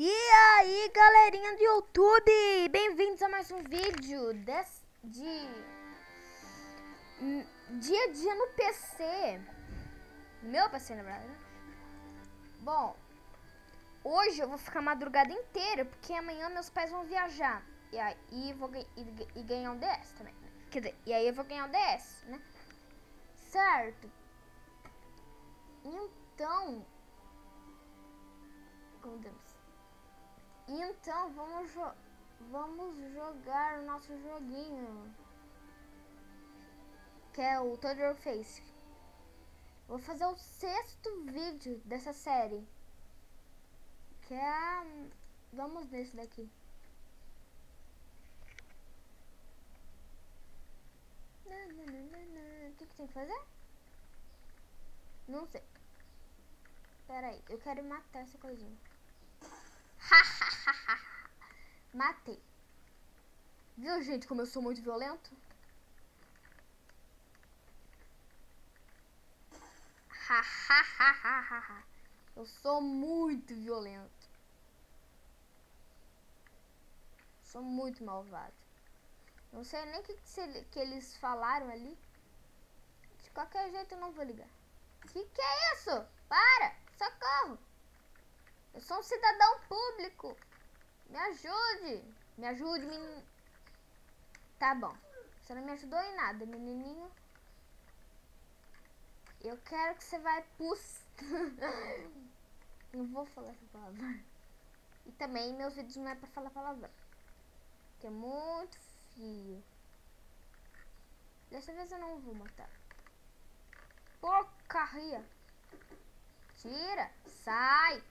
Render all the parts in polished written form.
E aí, galerinha do YouTube, bem-vindos a mais um vídeo dia a dia no PC, meu PC na verdade. Bom, hoje eu vou ficar a madrugada inteira, porque amanhã meus pais vão viajar, e aí vou ganhar um DS também, né? Quer dizer, e aí eu vou ganhar um DS, né? Certo? Então, vamos jogar o nosso joguinho, que é o Total Face. Vou fazer o 6º vídeo dessa série, que é vamos nesse daqui. O que tem que fazer? Não sei. Pera aí, eu quero matar essa coisinha. Matei. Viu, gente, como eu sou muito violento? Eu sou muito violento. Sou muito malvado. Não sei nem o que eles falaram ali. De qualquer jeito eu não vou ligar. Que é isso? Para! Socorro! Eu sou um cidadão público. Me ajude. Me ajude, menino. Tá bom. Você não me ajudou em nada, menininho. Eu quero que você vai pus. Não vou falar essa palavra. E também meus vídeos não é pra falar palavrão, que é muito feio. Dessa vez eu não vou matar. Porcaria. Tira. Sai.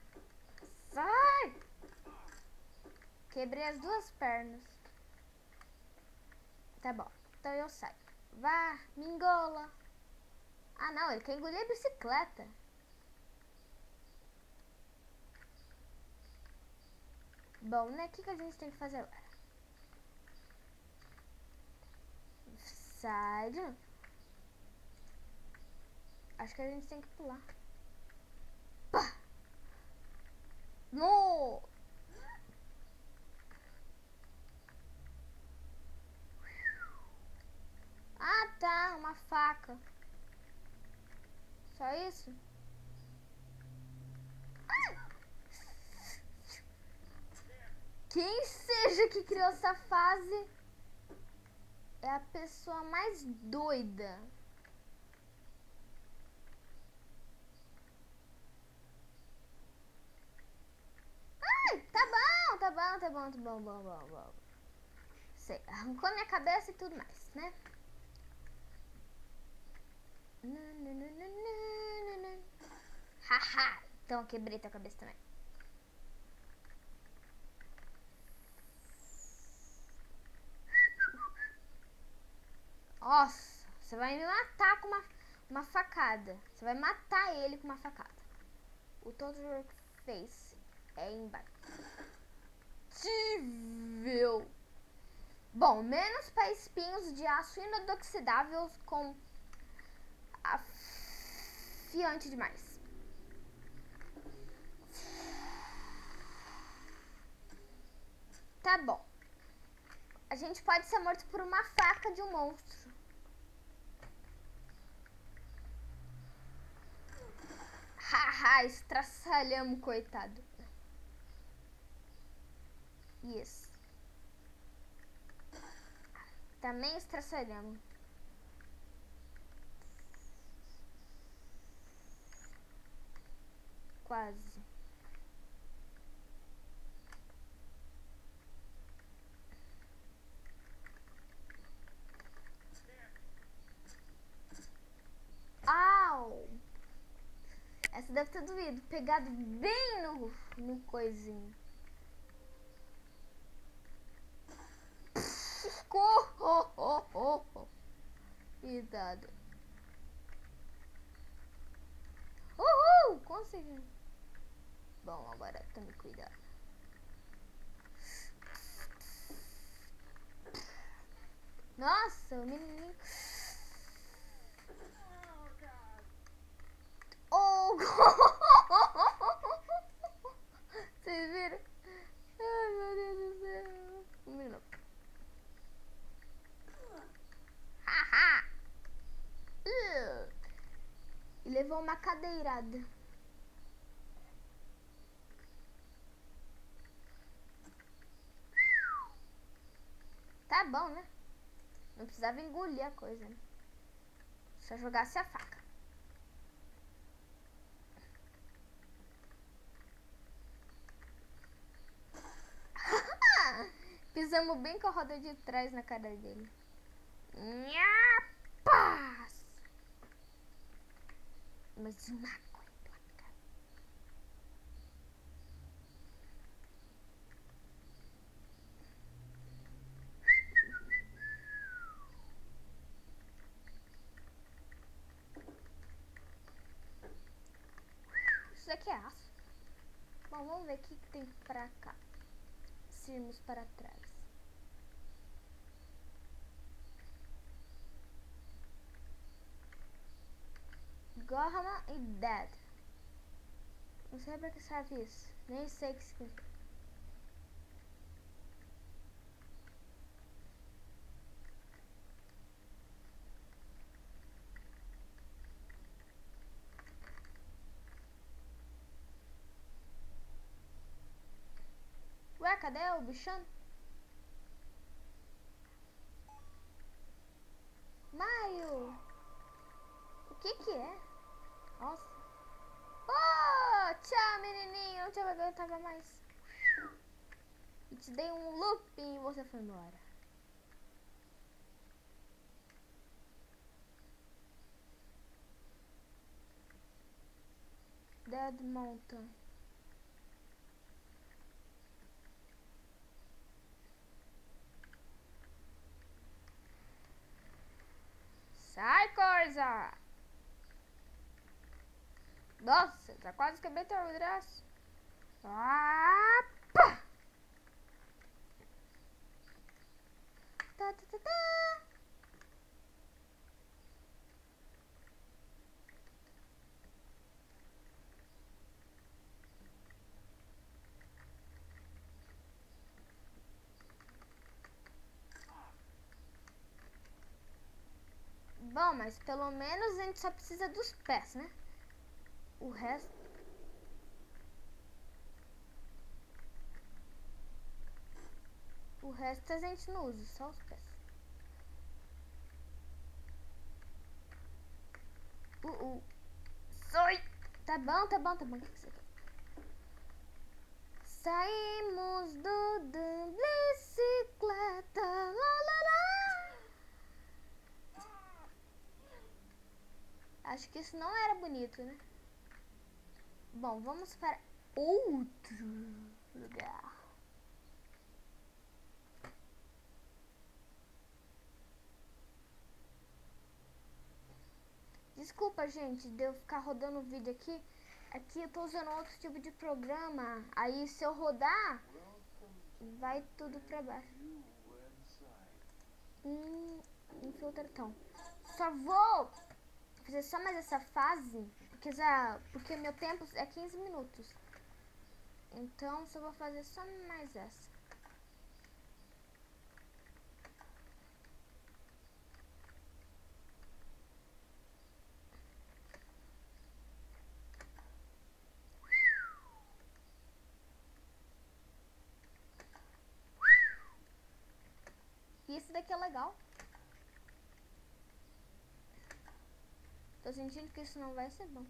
Sai. Quebrei as duas pernas. Tá bom. Então eu saio. Vá, me engola. Ah não, ele quer engolir a bicicleta. Bom, né? O que a gente tem que fazer agora? Sai de novo. Acho que a gente tem que pular. Pá! No! Ah, tá. Uma faca. Só isso? Quem seja que criou essa fase é a pessoa mais doida. Ai, tá bom. Sei, arrancou minha cabeça e tudo mais, né? Haha, então quebrei tua cabeça também. Nossa, você vai me matar com uma facada. Você vai matar ele com uma facada. O Total Face é imbatível. Bom, menos para espinhos de aço inoxidáveis com afiante demais. Tá bom. A gente pode ser morto por uma faca de um monstro. Haha, estraçalhamos, coitado. Isso. Também estraçalhamos. Quase. Au! Essa deve ter doído. Pegado bem no coisinho. Cuidado. Uhul! Consegui. Bom, agora tome cuidado. Nossa, o menininho. Oh! Vocês viram? levou uma cadeirada. Tá bom, né? Não precisava engolir a coisa, né? Só jogasse a faca. Pisamos bem com a roda de trás na cara dele. Paz! Mas uma coisa. Isso aqui é aço. Bom, vamos ver o que tem pra cá. Se irmos para trás. Gorma e Dead. Não sei pra que serve isso. Nem sei o que significa. Ué, cadê o bichão? Mario! O que é? Nossa. Oh, tchau, menininho. Não te aguentava mais. E te dei um looping e você foi embora. Dead Mountain. Sai, coisa! Nossa, já quase quebrei teu braço. Ah, pá! Tá, tá, tá, tá. Bom, mas pelo menos a gente só precisa dos pés, né? O resto... O resto a gente não usa, só os pés. Sai! Tá bom, tá bom, tá bom. O que você quer? Saímos do bicicleta. Lá, lá, lá. Acho que isso não era bonito, né? Bom, vamos para outro lugar. Desculpa, gente, de eu ficar rodando o vídeo aqui. Aqui eu tô usando outro tipo de programa. Aí se eu rodar, vai tudo pra baixo. Infiltratão. Só vou fazer só mais essa fase, porque meu tempo é 15 minutos. Então só vou fazer só mais essa. E esse daqui é legal. Tô sentindo que isso não vai ser bom.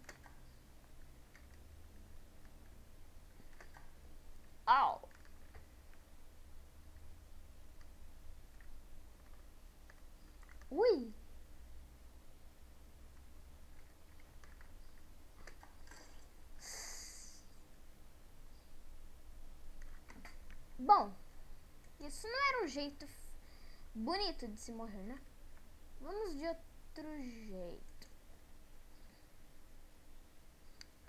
Au! Ui! Bom, isso não era um jeito bonito de se morrer, né? Vamos de outro jeito.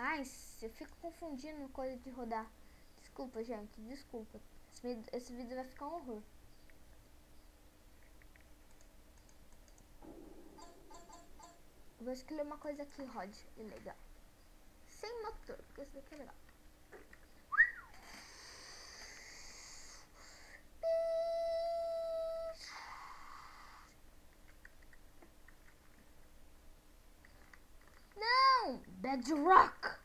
Ai, eu fico confundindo coisa de rodar. Desculpa, gente, desculpa. Esse vídeo vai ficar um horror. Vou escolher uma coisa que rode e legal. Sem motor, porque esse daqui é legal. Não! Bedrock.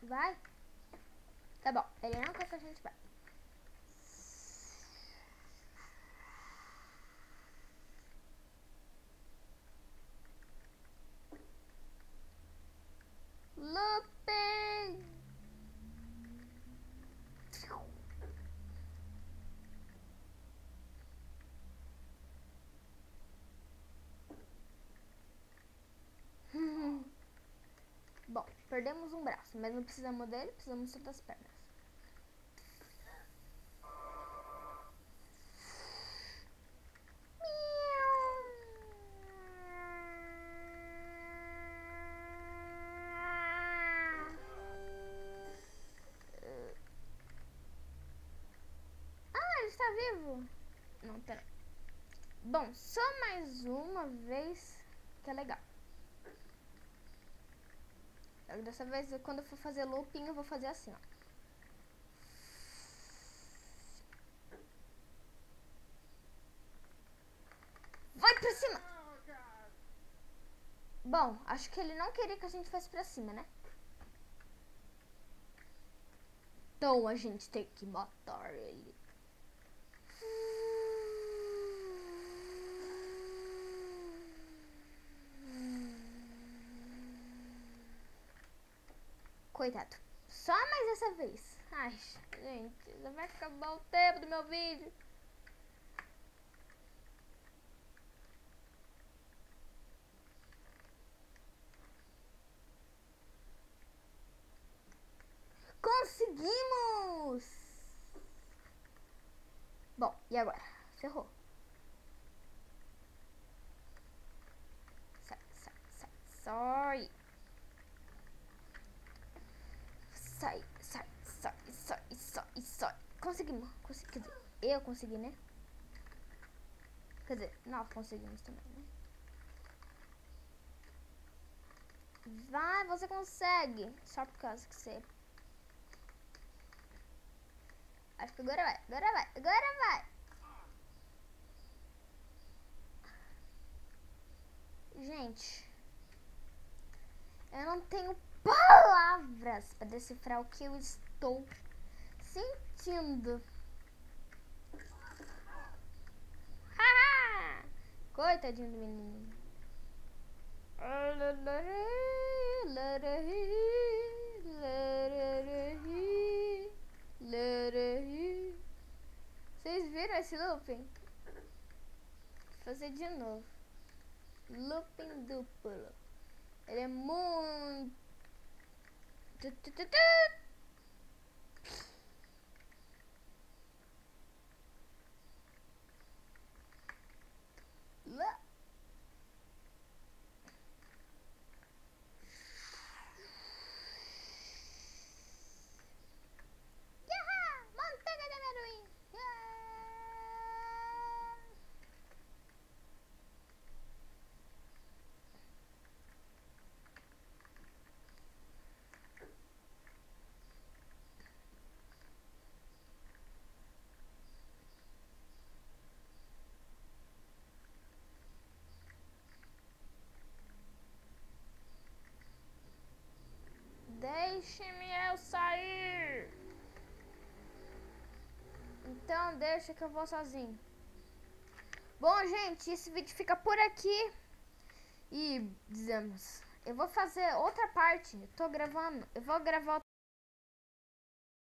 Vai. Tá bom, ele não quer que a gente vá. Looping. Bom, perdemos um braço, mas não precisamos dele, precisamos só das pernas. Ah, ele está vivo. Não, pera. Bom, só mais uma vez que é legal. Dessa vez, quando eu for fazer looping, eu vou fazer assim, ó. Vai pra cima! Bom, acho que ele não queria que a gente fosse pra cima, né? Então a gente tem que matar ele. Coitado. Só mais essa vez. Ai, gente, já vai acabar o tempo do meu vídeo. Conseguimos! Bom, e agora? Ferrou. Sai, sai, sai, sai. Sai, sai, sai, sai, sai, sai. Conseguimos. Quer dizer, eu consegui, né? Quer dizer, nós conseguimos também, né? Vai, você consegue. Só por causa que você... Acho que agora vai, agora vai, agora vai. Gente, eu não tenho palavras para decifrar o que eu estou sentindo. Coitadinho do menino. Vocês viram esse looping? Vou fazer de novo. Looping duplo. Ele é muito... Manteiga de amendoim. Deixe-me eu sair. Então deixa que eu vou sozinho. Bom, gente, esse vídeo fica por aqui. E dizemos, eu vou fazer outra parte. Eu vou gravar